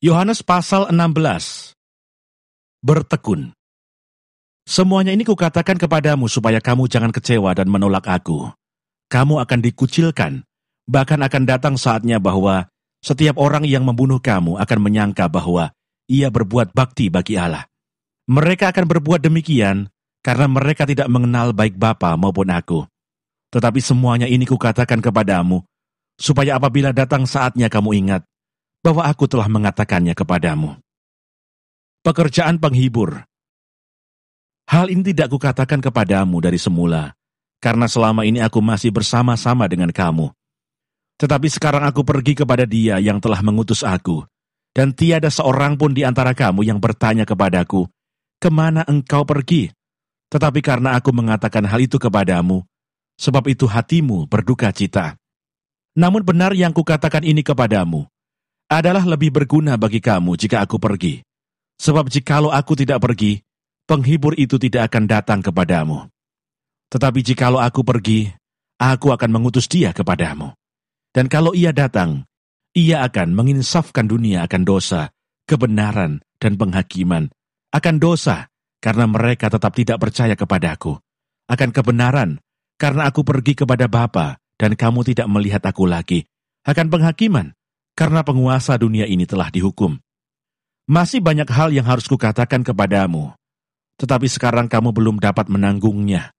Yohanes pasal 16. Bertekun. Semuanya ini kukatakan kepadamu supaya kamu jangan kecewa dan menolak aku. Kamu akan dikucilkan, bahkan akan datang saatnya bahwa setiap orang yang membunuh kamu akan menyangka bahwa ia berbuat bakti bagi Allah. Mereka akan berbuat demikian karena mereka tidak mengenal baik Bapa maupun aku. Tetapi semuanya ini kukatakan kepadamu, supaya apabila datang saatnya kamu ingat bahwa aku telah mengatakannya kepadamu. Pekerjaan penghibur. Hal ini tidak kukatakan kepadamu dari semula, karena selama ini aku masih bersama-sama dengan kamu. Tetapi sekarang aku pergi kepada Dia yang telah mengutus aku, dan tiada seorang pun di antara kamu yang bertanya kepadaku, "Kemana engkau pergi?" Tetapi karena aku mengatakan hal itu kepadamu, sebab itu hatimu berduka cita. Namun benar yang kukatakan ini kepadamu, adalah lebih berguna bagi kamu jika aku pergi. Sebab jikalau aku tidak pergi, penghibur itu tidak akan datang kepadamu. Tetapi jikalau aku pergi, aku akan mengutus Dia kepadamu. Dan kalau Ia datang, Ia akan menginsafkan dunia akan dosa, kebenaran, dan penghakiman. Akan dosa, karena mereka tetap tidak percaya kepadaku. Akan kebenaran, karena aku pergi kepada Bapa, dan kamu tidak melihat aku lagi. Akan penghakiman, karena penguasa dunia ini telah dihukum. Masih banyak hal yang harus kukatakan kepadamu, tetapi sekarang kamu belum dapat menanggungnya.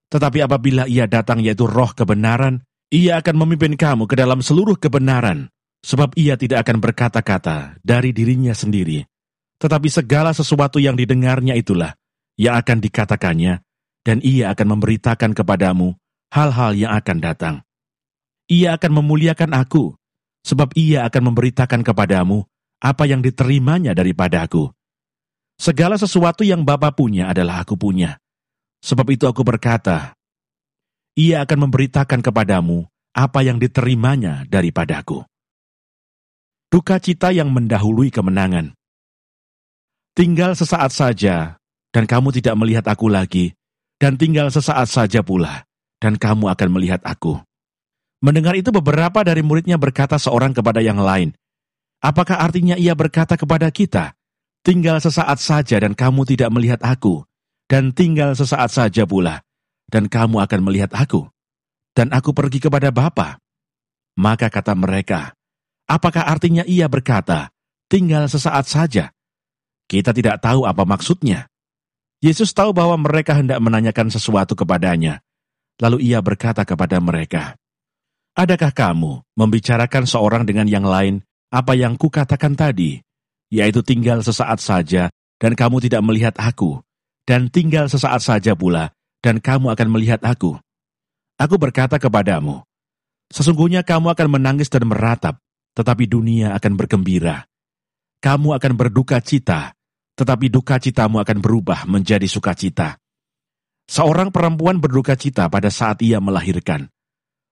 Tetapi apabila Ia datang yaitu Roh kebenaran, Ia akan memimpin kamu ke dalam seluruh kebenaran, sebab Ia tidak akan berkata-kata dari dirinya sendiri, tetapi segala sesuatu yang didengarnya itulah yang akan dikatakannya, dan Ia akan memberitakan kepadamu hal-hal yang akan datang. Ia akan memuliakan aku, sebab Ia akan memberitakan kepadamu apa yang diterimanya daripada aku. Segala sesuatu yang Bapa punya adalah aku punya. Sebab itu aku berkata, Ia akan memberitakan kepadamu apa yang diterimanya daripadaku. Duka cita yang mendahului kemenangan. Tinggal sesaat saja, dan kamu tidak melihat aku lagi, dan tinggal sesaat saja pula, dan kamu akan melihat aku. Mendengar itu beberapa dari muridnya berkata seorang kepada yang lain, apakah artinya Ia berkata kepada kita, tinggal sesaat saja dan kamu tidak melihat aku, dan tinggal sesaat saja pula, dan kamu akan melihat aku, dan aku pergi kepada Bapa. Maka kata mereka, apakah artinya Ia berkata, tinggal sesaat saja? Kita tidak tahu apa maksudnya. Yesus tahu bahwa mereka hendak menanyakan sesuatu kepadanya, lalu Ia berkata kepada mereka, adakah kamu membicarakan seorang dengan yang lain apa yang kukatakan tadi, yaitu tinggal sesaat saja dan kamu tidak melihat aku, dan tinggal sesaat saja pula dan kamu akan melihat aku. Aku berkata kepadamu, sesungguhnya kamu akan menangis dan meratap, tetapi dunia akan bergembira. Kamu akan berduka cita, tetapi duka citamu akan berubah menjadi sukacita. Seorang perempuan berduka cita pada saat ia melahirkan,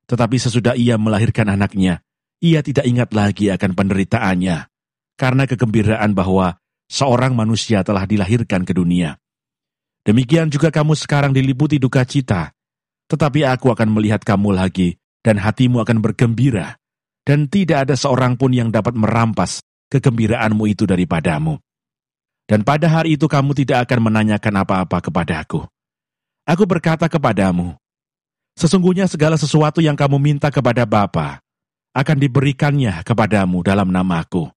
tetapi sesudah ia melahirkan anaknya, ia tidak ingat lagi akan penderitaannya, karena kegembiraan bahwa seorang manusia telah dilahirkan ke dunia. Demikian juga kamu sekarang diliputi duka cita, tetapi aku akan melihat kamu lagi, dan hatimu akan bergembira, dan tidak ada seorang pun yang dapat merampas kegembiraanmu itu daripadamu. Dan pada hari itu kamu tidak akan menanyakan apa-apa kepadaku. Aku berkata kepadamu, sesungguhnya segala sesuatu yang kamu minta kepada Bapa akan diberikannya kepadamu dalam namaku.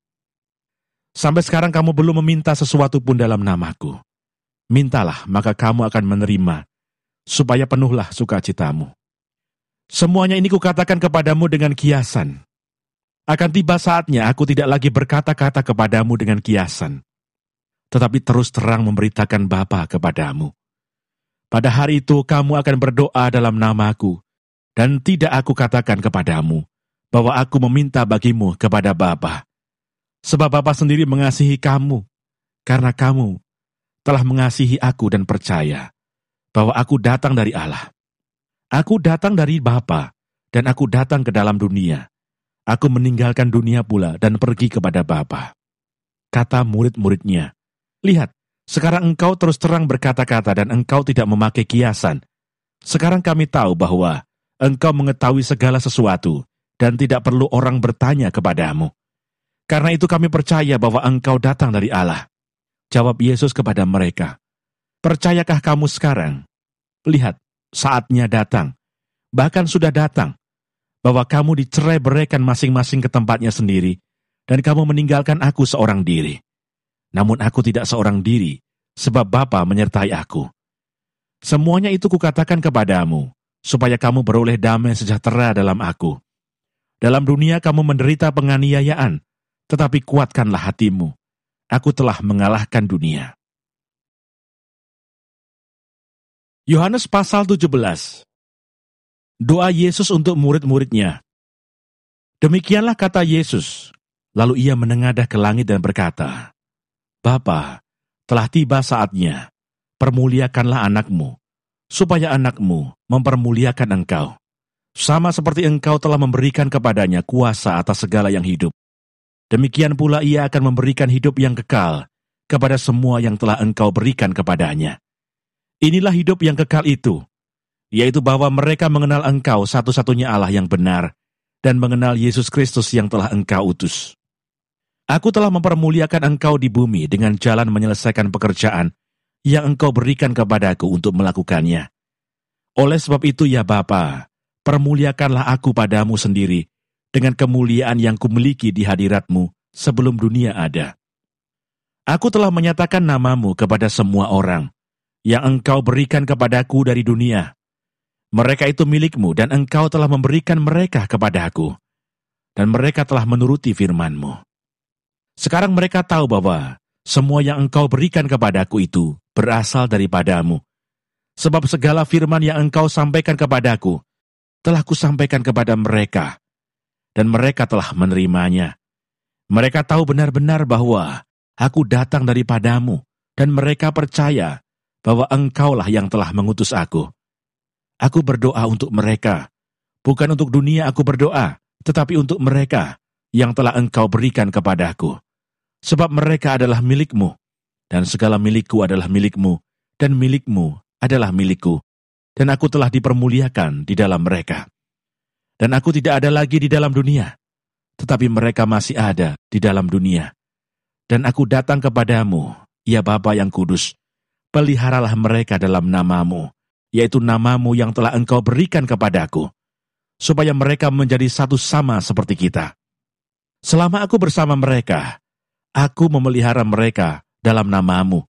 Sampai sekarang kamu belum meminta sesuatu pun dalam namaku. Mintalah, maka kamu akan menerima, supaya penuhlah sukacitamu. Semuanya ini kukatakan kepadamu dengan kiasan. Akan tiba saatnya aku tidak lagi berkata-kata kepadamu dengan kiasan, tetapi terus terang memberitakan Bapa kepadamu. Pada hari itu kamu akan berdoa dalam namaku, dan tidak aku katakan kepadamu, bahwa aku meminta bagimu kepada Bapa. Sebab Bapa sendiri mengasihi kamu, karena kamu telah mengasihi aku dan percaya bahwa aku datang dari Allah. Aku datang dari Bapa, dan aku datang ke dalam dunia. Aku meninggalkan dunia pula dan pergi kepada Bapa. Kata murid-muridnya, lihat, sekarang engkau terus terang berkata-kata dan engkau tidak memakai kiasan. Sekarang kami tahu bahwa engkau mengetahui segala sesuatu dan tidak perlu orang bertanya kepadamu. Karena itu kami percaya bahwa Engkau datang dari Allah. Jawab Yesus kepada mereka, percayakah kamu sekarang? Lihat, saatnya datang, bahkan sudah datang, bahwa kamu dicerai-beraikan masing-masing ke tempatnya sendiri, dan kamu meninggalkan aku seorang diri. Namun aku tidak seorang diri, sebab Bapa menyertai aku. Semuanya itu kukatakan kepadamu, supaya kamu beroleh damai sejahtera dalam aku. Dalam dunia kamu menderita penganiayaan, tetapi kuatkanlah hatimu. Aku telah mengalahkan dunia. Yohanes pasal 17. Doa Yesus untuk murid-muridnya. Demikianlah kata Yesus. Lalu ia menengadah ke langit dan berkata, Bapa, telah tiba saatnya. Permuliakanlah anakmu, supaya anakmu mempermuliakan engkau. Sama seperti engkau telah memberikan kepadanya kuasa atas segala yang hidup. Demikian pula ia akan memberikan hidup yang kekal kepada semua yang telah engkau berikan kepadanya. Inilah hidup yang kekal itu, yaitu bahwa mereka mengenal engkau satu-satunya Allah yang benar, dan mengenal Yesus Kristus yang telah engkau utus. Aku telah mempermuliakan engkau di bumi dengan jalan menyelesaikan pekerjaan yang engkau berikan kepadaku untuk melakukannya. Oleh sebab itu ya Bapa, permuliakanlah aku padamu sendiri dengan kemuliaan yang kumiliki di hadiratmu sebelum dunia ada. Aku telah menyatakan namamu kepada semua orang yang engkau berikan kepadaku dari dunia. Mereka itu milikmu dan engkau telah memberikan mereka kepadaku, dan mereka telah menuruti firman-Mu. Sekarang mereka tahu bahwa semua yang engkau berikan kepadaku itu berasal daripadamu. Sebab segala firman yang engkau sampaikan kepadaku telah kusampaikan kepada mereka, dan mereka telah menerimanya. Mereka tahu benar-benar bahwa aku datang daripadamu, dan mereka percaya bahwa engkaulah yang telah mengutus aku. Aku berdoa untuk mereka, bukan untuk dunia aku berdoa, tetapi untuk mereka yang telah engkau berikan kepadaku. Sebab mereka adalah milikmu, dan segala milikku adalah milikmu, dan milikmu adalah milikku, dan aku telah dipermuliakan di dalam mereka. Dan aku tidak ada lagi di dalam dunia, tetapi mereka masih ada di dalam dunia. Dan aku datang kepadamu, ya Bapa yang kudus, peliharalah mereka dalam namamu, yaitu namamu yang telah engkau berikan kepadaku, supaya mereka menjadi satu sama seperti kita. Selama aku bersama mereka, aku memelihara mereka dalam namamu,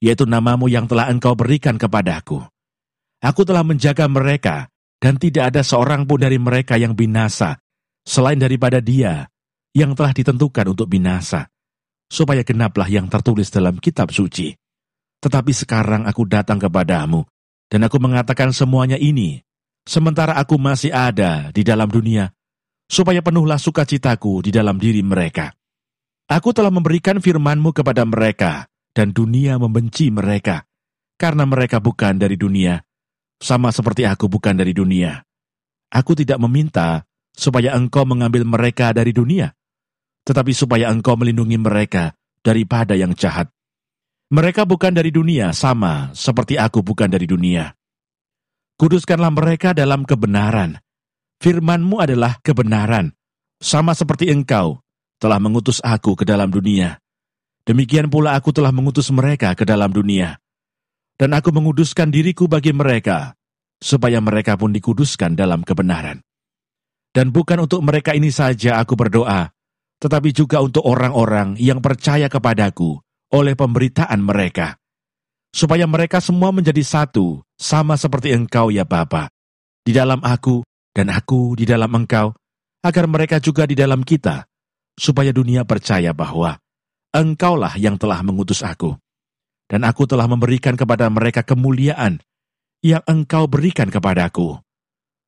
yaitu namamu yang telah engkau berikan kepadaku. Aku telah menjaga mereka, dan tidak ada seorang pun dari mereka yang binasa, selain daripada dia yang telah ditentukan untuk binasa, supaya genaplah yang tertulis dalam kitab suci. Tetapi sekarang aku datang kepadamu, dan aku mengatakan semuanya ini, sementara aku masih ada di dalam dunia, supaya penuhlah sukacitaku di dalam diri mereka. Aku telah memberikan firman-Mu kepada mereka, dan dunia membenci mereka, karena mereka bukan dari dunia, sama seperti aku bukan dari dunia. Aku tidak meminta supaya Engkau mengambil mereka dari dunia, tetapi supaya Engkau melindungi mereka daripada yang jahat. Mereka bukan dari dunia, sama seperti aku bukan dari dunia. Kuduskanlah mereka dalam kebenaran. Firman-Mu adalah kebenaran, sama seperti Engkau telah mengutus aku ke dalam dunia. Demikian pula aku telah mengutus mereka ke dalam dunia. Dan aku menguduskan diriku bagi mereka, supaya mereka pun dikuduskan dalam kebenaran. Dan bukan untuk mereka ini saja aku berdoa, tetapi juga untuk orang-orang yang percaya kepadaku oleh pemberitaan mereka, supaya mereka semua menjadi satu, sama seperti Engkau ya Bapa, di dalam aku dan aku di dalam Engkau, agar mereka juga di dalam kita, supaya dunia percaya bahwa Engkaulah yang telah mengutus aku, dan aku telah memberikan kepada mereka kemuliaan yang Engkau berikan kepadaku,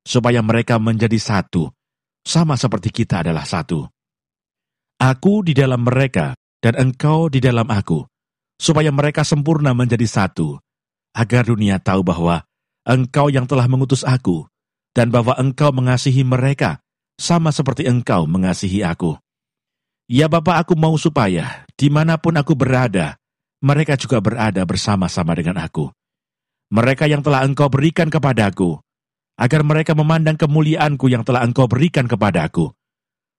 supaya mereka menjadi satu, sama seperti kita adalah satu. Aku di dalam mereka, dan Engkau di dalam aku, supaya mereka sempurna menjadi satu, agar dunia tahu bahwa Engkau yang telah mengutus aku, dan bahwa Engkau mengasihi mereka, sama seperti Engkau mengasihi aku. Ya Bapa, aku mau supaya dimanapun aku berada, mereka juga berada bersama-sama dengan aku. Mereka yang telah Engkau berikan kepadaku, agar mereka memandang kemuliaanku yang telah Engkau berikan kepadaku,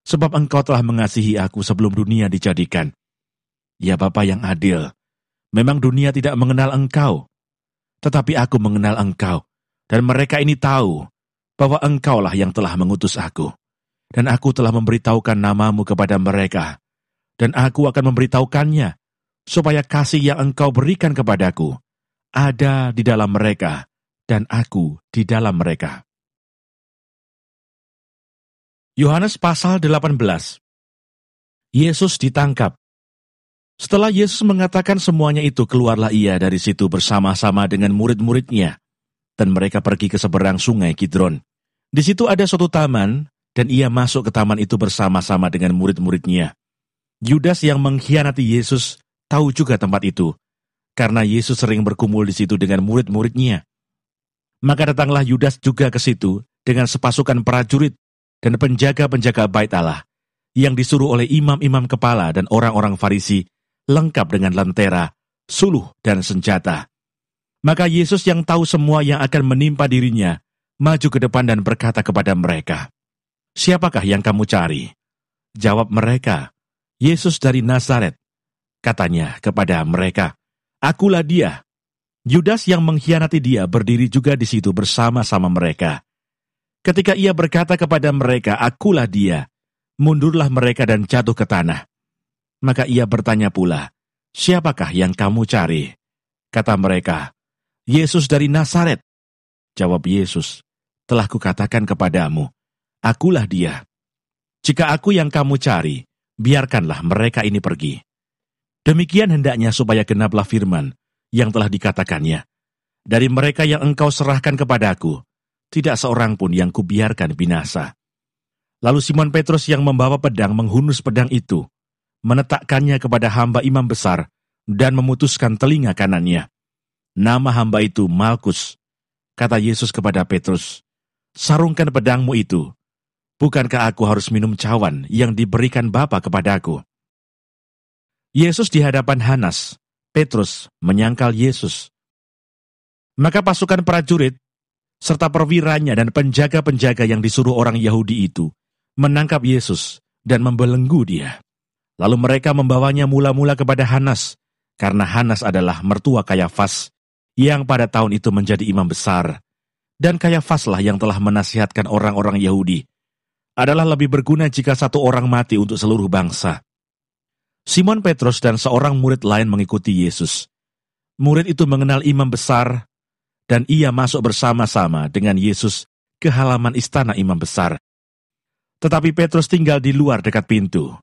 sebab Engkau telah mengasihi aku sebelum dunia dijadikan. Ya Bapa yang adil, memang dunia tidak mengenal Engkau, tetapi aku mengenal Engkau, dan mereka ini tahu bahwa Engkaulah yang telah mengutus aku. Dan aku telah memberitahukan namamu kepada mereka, dan aku akan memberitahukannya, supaya kasih yang Engkau berikan kepadaku ada di dalam mereka, dan aku di dalam mereka. Yohanes pasal 18. Yesus ditangkap. Setelah Yesus mengatakan semuanya itu, keluarlah ia dari situ bersama-sama dengan murid-muridnya, dan mereka pergi ke seberang sungai Kidron. Di situ ada suatu taman, dan ia masuk ke taman itu bersama-sama dengan murid-muridnya. Yudas yang mengkhianati Yesus tahu juga tempat itu, karena Yesus sering berkumpul di situ dengan murid-muridnya. Maka datanglah Yudas juga ke situ dengan sepasukan prajurit dan penjaga-penjaga bait Allah, yang disuruh oleh imam-imam kepala dan orang-orang Farisi, lengkap dengan lentera, suluh, dan senjata. Maka Yesus yang tahu semua yang akan menimpa dirinya, maju ke depan dan berkata kepada mereka, "Siapakah yang kamu cari?" Jawab mereka, "Yesus dari Nazaret." Katanya kepada mereka, "Akulah dia." Yudas yang mengkhianati dia berdiri juga di situ bersama-sama mereka. Ketika ia berkata kepada mereka, "Akulah dia," mundurlah mereka dan jatuh ke tanah. Maka ia bertanya pula, "Siapakah yang kamu cari?" Kata mereka, "Yesus dari Nazaret." Jawab Yesus, "Telah kukatakan kepadamu, akulah dia. Jika aku yang kamu cari, biarkanlah mereka ini pergi." Demikian hendaknya supaya genaplah firman yang telah dikatakannya, "Dari mereka yang engkau serahkan kepadaku, tidak seorang pun yang kubiarkan binasa." Lalu Simon Petrus yang membawa pedang menghunus pedang itu, menetakkannya kepada hamba imam besar, dan memutuskan telinga kanannya. Nama hamba itu Malkus. Kata Yesus kepada Petrus, "Sarungkan pedangmu itu. Bukankah aku harus minum cawan yang diberikan Bapa kepadaku?" Yesus di hadapan Hanas. Petrus menyangkal Yesus. Maka pasukan prajurit, serta perwiranya dan penjaga-penjaga yang disuruh orang Yahudi itu, menangkap Yesus dan membelenggu dia. Lalu mereka membawanya mula-mula kepada Hanas, karena Hanas adalah mertua Kayafas, yang pada tahun itu menjadi imam besar. Dan Kayafaslah yang telah menasihatkan orang-orang Yahudi, adalah lebih berguna jika satu orang mati untuk seluruh bangsa. Simon Petrus dan seorang murid lain mengikuti Yesus. Murid itu mengenal imam besar, dan ia masuk bersama-sama dengan Yesus ke halaman istana imam besar. Tetapi Petrus tinggal di luar dekat pintu.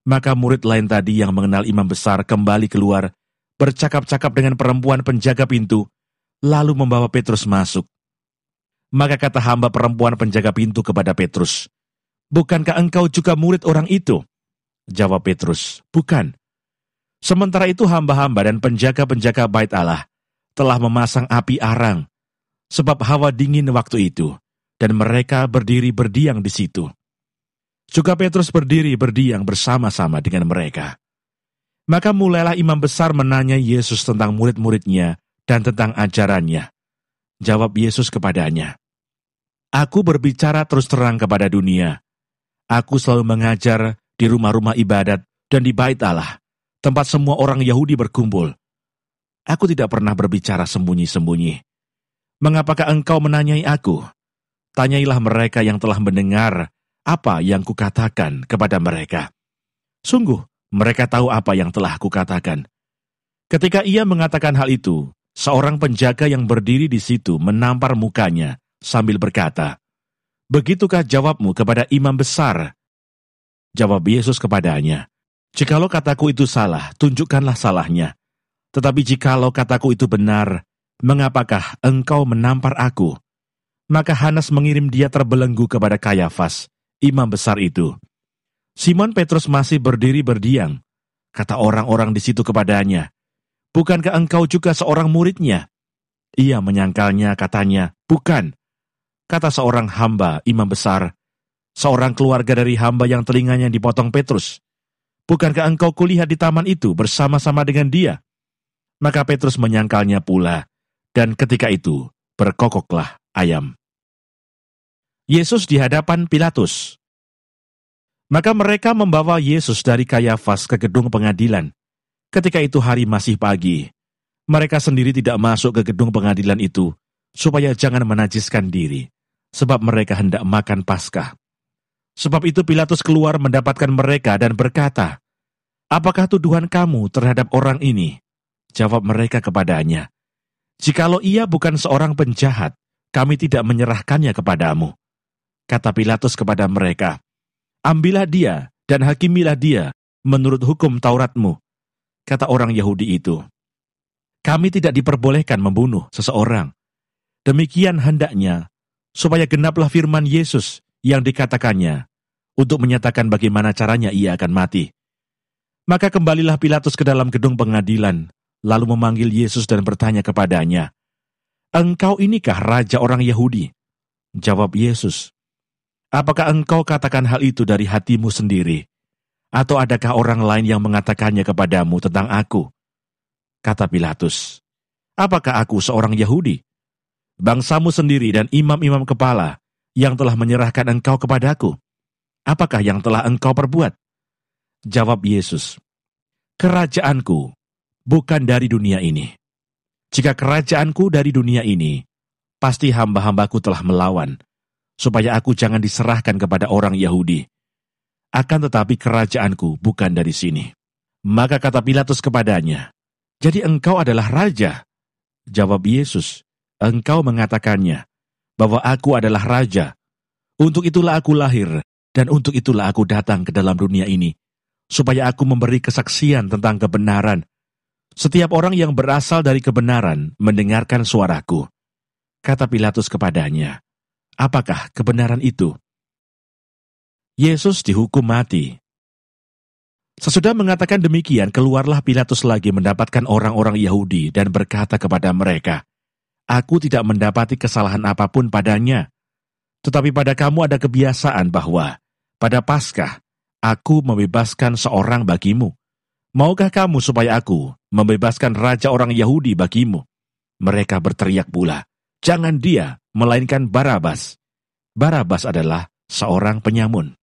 Maka murid lain tadi yang mengenal imam besar kembali keluar, bercakap-cakap dengan perempuan penjaga pintu, lalu membawa Petrus masuk. Maka kata hamba perempuan penjaga pintu kepada Petrus, "Bukankah engkau juga murid orang itu?" Jawab Petrus, "Bukan." Sementara itu hamba-hamba dan penjaga-penjaga bait Allah telah memasang api arang, sebab hawa dingin waktu itu, dan mereka berdiri berdiam di situ. Juga Petrus berdiri berdiam bersama-sama dengan mereka. Maka mulailah imam besar menanyai Yesus tentang murid-muridnya dan tentang ajarannya. Jawab Yesus kepadanya, "Aku berbicara terus terang kepada dunia. Aku selalu mengajar di rumah-rumah ibadat dan di bait Allah, tempat semua orang Yahudi berkumpul. Aku tidak pernah berbicara sembunyi-sembunyi. Mengapakah engkau menanyai aku? Tanyailah mereka yang telah mendengar apa yang kukatakan kepada mereka. Sungguh, mereka tahu apa yang telah kukatakan." Ketika ia mengatakan hal itu, seorang penjaga yang berdiri di situ menampar mukanya sambil berkata, "Begitukah jawabmu kepada imam besar?" Jawab Yesus kepadanya, "Jikalau kataku itu salah, tunjukkanlah salahnya. Tetapi jikalau kataku itu benar, mengapakah engkau menampar aku?" Maka Hanas mengirim dia terbelenggu kepada Kayafas, imam besar itu. Simon Petrus masih berdiri berdiam. Kata orang-orang di situ kepadanya, "Bukankah engkau juga seorang muridnya?" Ia menyangkalnya, katanya, "Bukan." Kata seorang hamba imam besar, seorang keluarga dari hamba yang telinganya dipotong Petrus, "Bukankah engkau kulihat di taman itu bersama-sama dengan dia?" Maka Petrus menyangkalnya pula, dan ketika itu berkokoklah ayam. Yesus di hadapan Pilatus. Maka mereka membawa Yesus dari Kayafas ke gedung pengadilan. Ketika itu hari masih pagi. Mereka sendiri tidak masuk ke gedung pengadilan itu, supaya jangan menajiskan diri, sebab mereka hendak makan Paskah. Sebab itu Pilatus keluar mendapatkan mereka dan berkata, "Apakah tuduhan kamu terhadap orang ini?" Jawab mereka kepadanya, "Jikalau ia bukan seorang penjahat, kami tidak menyerahkannya kepadamu." Kata Pilatus kepada mereka, "Ambillah dia dan hakimilah dia menurut hukum Tauratmu." Kata orang Yahudi itu, "Kami tidak diperbolehkan membunuh seseorang. Demikian hendaknya, supaya genaplah firman Yesus yang dikatakannya, untuk menyatakan bagaimana caranya ia akan mati." Maka kembalilah Pilatus ke dalam gedung pengadilan, lalu memanggil Yesus dan bertanya kepadanya, "Engkau inikah raja orang Yahudi?" Jawab Yesus, "Apakah engkau katakan hal itu dari hatimu sendiri? Atau adakah orang lain yang mengatakannya kepadamu tentang aku?" Kata Pilatus, "Apakah aku seorang Yahudi? Bangsamu sendiri dan imam-imam kepala yang telah menyerahkan engkau kepadaku. Apakah yang telah engkau perbuat?" Jawab Yesus, "Kerajaanku bukan dari dunia ini. Jika kerajaanku dari dunia ini, pasti hamba-hambaku telah melawan, supaya aku jangan diserahkan kepada orang Yahudi. Akan tetapi kerajaanku bukan dari sini." Maka kata Pilatus kepadanya, "Jadi engkau adalah raja?" Jawab Yesus, "Engkau mengatakannya, bahwa aku adalah raja. Untuk itulah aku lahir, dan untuk itulah aku datang ke dalam dunia ini, supaya aku memberi kesaksian tentang kebenaran. Setiap orang yang berasal dari kebenaran mendengarkan suaraku." Kata Pilatus kepadanya, "Apakah kebenaran itu?" Yesus dihukum mati. Sesudah mengatakan demikian, keluarlah Pilatus lagi mendapatkan orang-orang Yahudi dan berkata kepada mereka, "Aku tidak mendapati kesalahan apapun padanya. Tetapi pada kamu ada kebiasaan bahwa pada Paskah aku membebaskan seorang bagimu. Maukah kamu supaya aku membebaskan raja orang Yahudi bagimu?" Mereka berteriak pula, "Jangan dia, melainkan Barabas." Barabas adalah seorang penyamun.